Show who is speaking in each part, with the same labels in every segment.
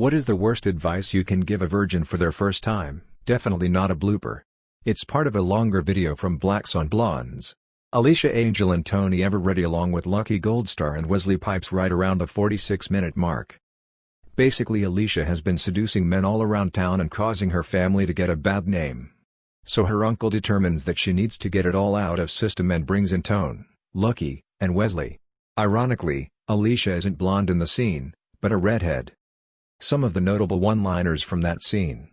Speaker 1: What is the worst advice you can give a virgin for their first time? Definitely not a blooper. It's part of a longer video from Blacks on Blondes. Alicia Angel and Tony Eveready along with Lucky Goldstar and Wesley Pipes right around the 46-minute mark. Basically Alicia has been seducing men all around town and causing her family to get a bad name. So her uncle determines that she needs to get it all out of system and brings in Tone, Lucky, and Wesley. Ironically, Alicia isn't blonde in the scene, but a redhead. Some of the notable one-liners from that scene.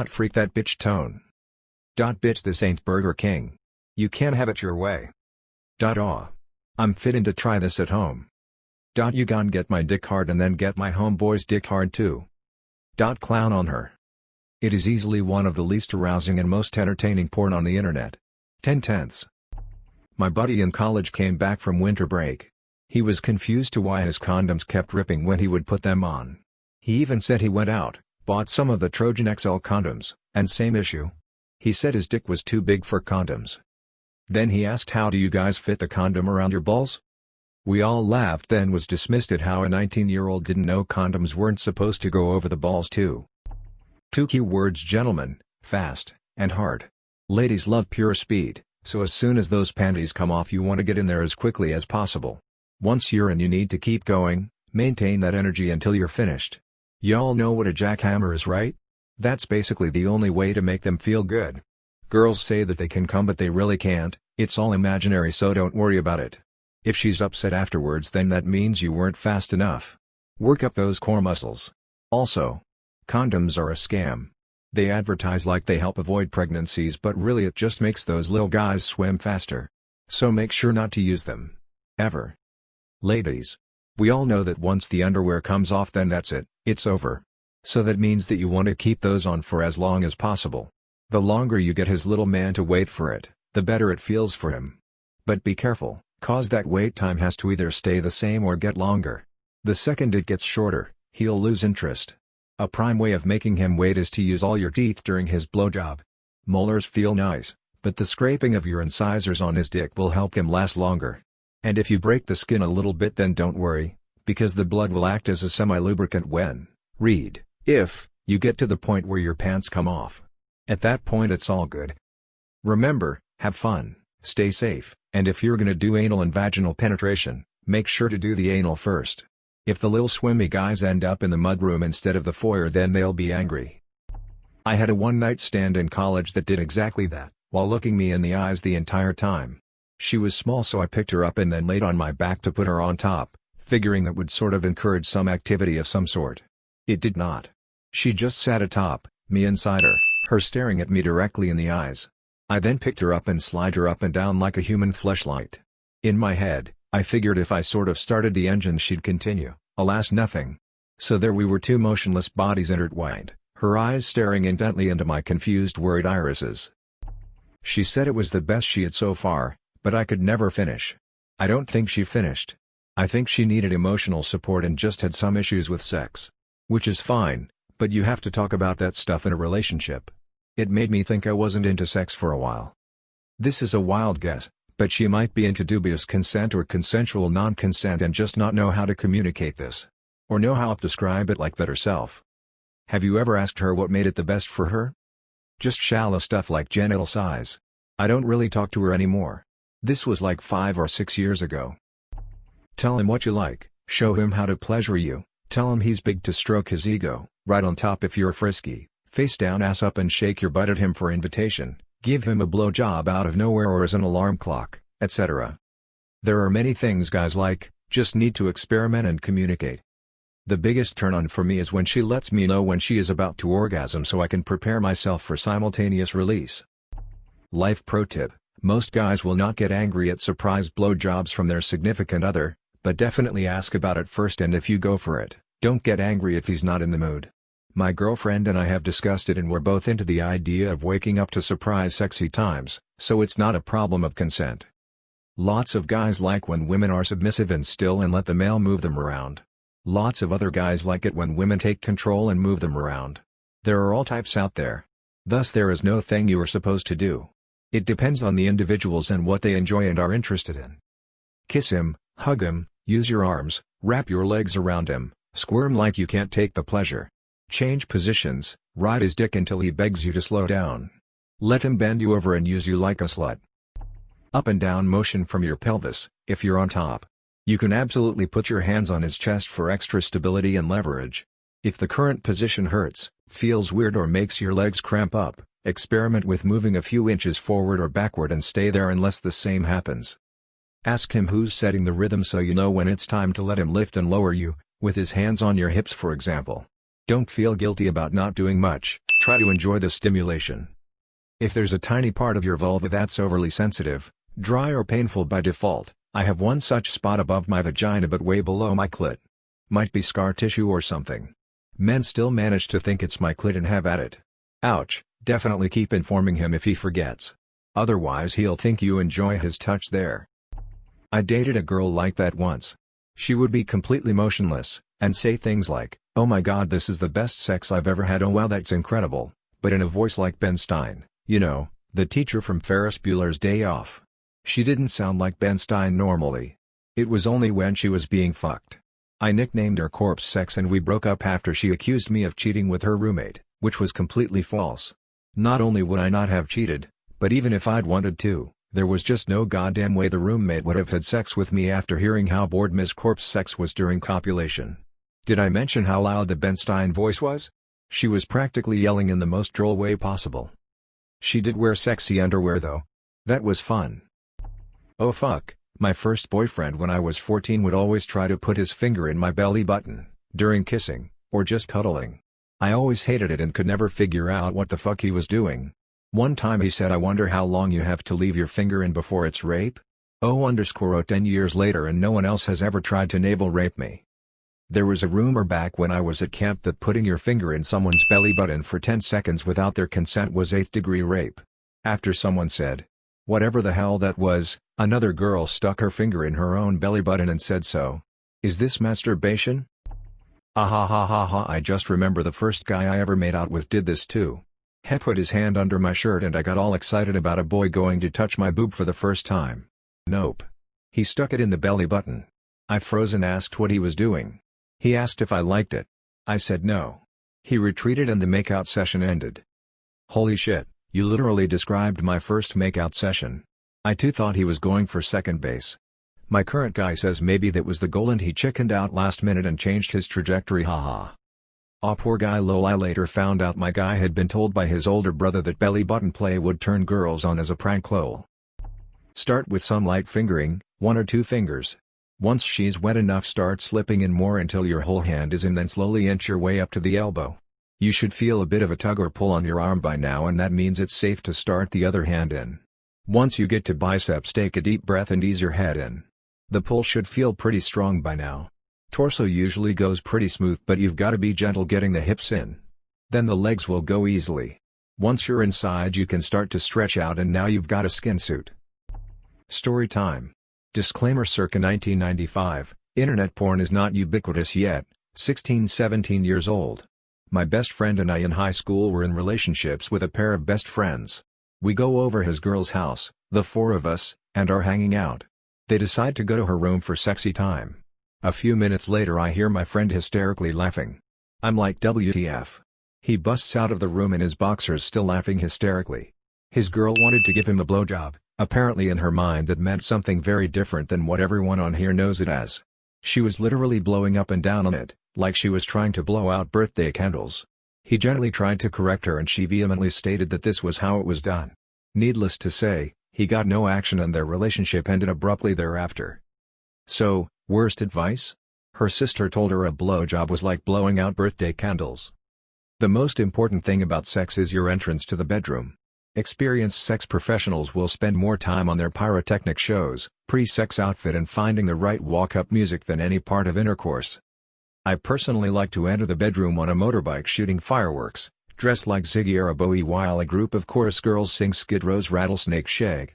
Speaker 1: Freak that bitch Tone. Bitch this ain't Burger King. You can't have it your way. Aw. I'm fitting to try this at home. You gon' get my dick hard and then get my homeboy's dick hard too. Clown on her. It is easily one of the least arousing and most entertaining porn on the internet. 10/10. My buddy in college came back from winter break. He was confused to why his condoms kept ripping when he would put them on. He even said he went out, bought some of the Trojan XL condoms, and same issue. He said his dick was too big for condoms. Then he asked, how do you guys fit the condom around your balls? We all laughed, then was dismissed at how a 19-year-old didn't know condoms weren't supposed to go over the balls too. 2 key words, gentlemen: fast and hard. Ladies love pure speed, so as soon as those panties come off you want to get in there as quickly as possible. Once you're in you need to keep going, maintain that energy until you're finished. Y'all know what a jackhammer is, right? That's basically the only way to make them feel good. Girls say that they can come but they really can't, it's all imaginary, so don't worry about it. If she's upset afterwards then that means you weren't fast enough. Work up those core muscles. Also, condoms are a scam. They advertise like they help avoid pregnancies but really it just makes those little guys swim faster. So make sure not to use them. Ever. Ladies. We all know that once the underwear comes off then that's it, it's over. So that means that you want to keep those on for as long as possible. The longer you get his little man to wait for it, the better it feels for him. But be careful, cause that wait time has to either stay the same or get longer. The second it gets shorter, he'll lose interest. A prime way of making him wait is to use all your teeth during his blowjob. Molars feel nice, but the scraping of your incisors on his dick will help him last longer. And if you break the skin a little bit then don't worry, because the blood will act as a semi-lubricant when, if you get to the point where your pants come off. At that point it's all good. Remember, have fun, stay safe, and if you're gonna do anal and vaginal penetration, make sure to do the anal first. If the little swimmy guys end up in the mudroom instead of the foyer then they'll be angry. I had a one-night stand in college that did exactly that, while looking me in the eyes the entire time. She was small so I picked her up and then laid on my back to put her on top, figuring that would sort of encourage some activity of some sort. It did not. She just sat atop, me inside her staring at me directly in the eyes. I then picked her up and slid her up and down like a human fleshlight. In my head, I figured if I sort of started the engines she'd continue, alas nothing. So there we were, two motionless bodies intertwined, her eyes staring intently into my confused, worried irises. She said it was the best she had so far, but I could never finish. I don't think she finished. I think she needed emotional support and just had some issues with sex. Which is fine, but you have to talk about that stuff in a relationship. It made me think I wasn't into sex for a while. This is a wild guess, but she might be into dubious consent or consensual non-consent and just not know how to communicate this. Or know how to describe it like that herself. Have you ever asked her what made it the best for her? Just shallow stuff like genital size. I don't really talk to her anymore. This was like 5 or 6 years ago. Tell him what you like, show him how to pleasure you, tell him he's big to stroke his ego, right on top if you're frisky, face down ass up and shake your butt at him for invitation, give him a blowjob out of nowhere or as an alarm clock, etc. There are many things guys like, just need to experiment and communicate. The biggest turn on for me is when she lets me know when she is about to orgasm so I can prepare myself for simultaneous release. Life pro tip: most guys will not get angry at surprise blowjobs from their significant other, but definitely ask about it first, and if you go for it, don't get angry if he's not in the mood. My girlfriend and I have discussed it and we're both into the idea of waking up to surprise sexy times, so it's not a problem of consent. Lots of guys like when women are submissive and still and let the male move them around. Lots of other guys like it when women take control and move them around. There are all types out there. Thus there is no thing you are supposed to do. It depends on the individuals and what they enjoy and are interested in. Kiss him, hug him, use your arms, wrap your legs around him, Squirm like you can't take the pleasure. Change positions, ride his dick until he begs you to slow down. Let him bend you over and use you like a slut. Up and down motion from your pelvis, if you're on top. You can absolutely put your hands on his chest for extra stability and leverage. If the current position hurts, feels weird or makes your legs cramp up, experiment with moving a few inches forward or backward and stay there unless the same happens. Ask him who's setting the rhythm so you know when it's time to let him lift and lower you, with his hands on your hips for example. Don't feel guilty about not doing much, try to enjoy the stimulation. If there's a tiny part of your vulva that's overly sensitive, dry or painful by default, I have one such spot above my vagina but way below my clit. Might be scar tissue or something. Men still manage to think it's my clit and have at it. Ouch, definitely keep informing him if he forgets. Otherwise he'll think you enjoy his touch there. I dated a girl like that once. She would be completely motionless, and say things like, "Oh my god, this is the best sex I've ever had, oh wow that's incredible," but in a voice like Ben Stein, you know, the teacher from Ferris Bueller's Day Off. She didn't sound like Ben Stein normally. It was only when she was being fucked. I nicknamed her Corpse Sex and we broke up after she accused me of cheating with her roommate, which was completely false. Not only would I not have cheated, but even if I'd wanted to, there was just no goddamn way the roommate would have had sex with me after hearing how bored Ms. Corpse Sex was during copulation. Did I mention how loud the Ben Stein voice was? She was practically yelling in the most droll way possible. She did wear sexy underwear though. That was fun. Oh fuck, my first boyfriend when I was 14 would always try to put his finger in my belly button, during kissing, or just cuddling. I always hated it and could never figure out what the fuck he was doing. One time he said, "I wonder how long you have to leave your finger in before it's rape?" Oh 10 years later and no one else has ever tried to navel rape me. There was a rumor back when I was at camp that putting your finger in someone's belly button for 10 seconds without their consent was 8th degree rape. After someone said, whatever the hell that was, another girl stuck her finger in her own belly button and said so. Is this masturbation? Ah ha ha ha ha, I just remember the first guy I ever made out with did this too. He put his hand under my shirt and I got all excited about a boy going to touch my boob for the first time. Nope. He stuck it in the belly button. I froze and asked what he was doing. He asked if I liked it. I said no. He retreated and the makeout session ended. Holy shit, you literally described my first makeout session. I too thought he was going for second base. My current guy says maybe that was the goal and he chickened out last minute and changed his trajectory, haha. Aw poor guy lol. I later found out my guy had been told by his older brother that belly button play would turn girls on as a prank lol. Start with some light fingering, 1 or 2 fingers. Once she's wet enough start slipping in more until your whole hand is in, then slowly inch your way up to the elbow. You should feel a bit of a tug or pull on your arm by now and that means it's safe to start the other hand in. Once you get to biceps take a deep breath and ease your head in. The pull should feel pretty strong by now. Torso usually goes pretty smooth but you've got to be gentle getting the hips in. Then the legs will go easily. Once you're inside you can start to stretch out and now you've got a skin suit. Story time. Disclaimer: circa 1995, internet porn is not ubiquitous yet, 16-17 years old. My best friend and I in high school were in relationships with a pair of best friends. We go over his girl's house, the 4 of us, and are hanging out. They decide to go to her room for sexy time. A few minutes later I hear my friend hysterically laughing. I'm like, WTF. He busts out of the room in his boxers still laughing hysterically. His girl wanted to give him a blowjob, apparently in her mind that meant something very different than what everyone on here knows it as. She was literally blowing up and down on it, like she was trying to blow out birthday candles. He gently tried to correct her and she vehemently stated that this was how it was done. Needless to say, he got no action and their relationship ended abruptly thereafter. So, worst advice? Her sister told her a blowjob was like blowing out birthday candles. The most important thing about sex is your entrance to the bedroom. Experienced sex professionals will spend more time on their pyrotechnic shows, pre-sex outfit and finding the right walk-up music than any part of intercourse. I personally like to enter the bedroom on a motorbike shooting fireworks, dressed like Ziggy Arabowie while a group of chorus girls sing Skid Row's Rattlesnake Shake.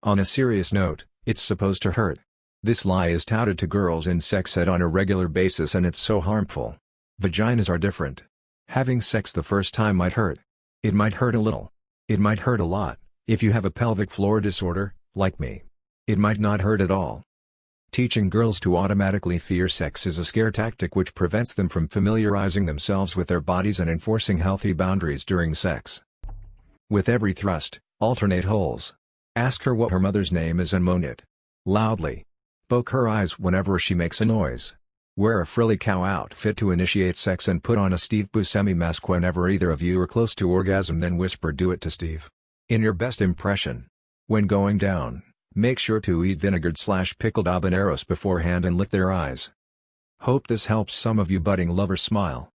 Speaker 1: On a serious note, it's supposed to hurt. This lie is touted to girls in sex ed on a regular basis and it's so harmful. Vaginas are different. Having sex the first time might hurt. It might hurt a little. It might hurt a lot, if you have a pelvic floor disorder, like me. It might not hurt at all. Teaching girls to automatically fear sex is a scare tactic which prevents them from familiarizing themselves with their bodies and enforcing healthy boundaries during sex. With every thrust, alternate holes. Ask her what her mother's name is and moan it loudly. Poke her eyes whenever she makes a noise. Wear a frilly cow outfit to initiate sex and put on a Steve Buscemi mask whenever either of you are close to orgasm, then whisper "do it" to Steve. In your best impression. When going down, make sure to eat vinegared/pickled habaneros beforehand and lick their eyes. Hope this helps some of you budding lovers smile.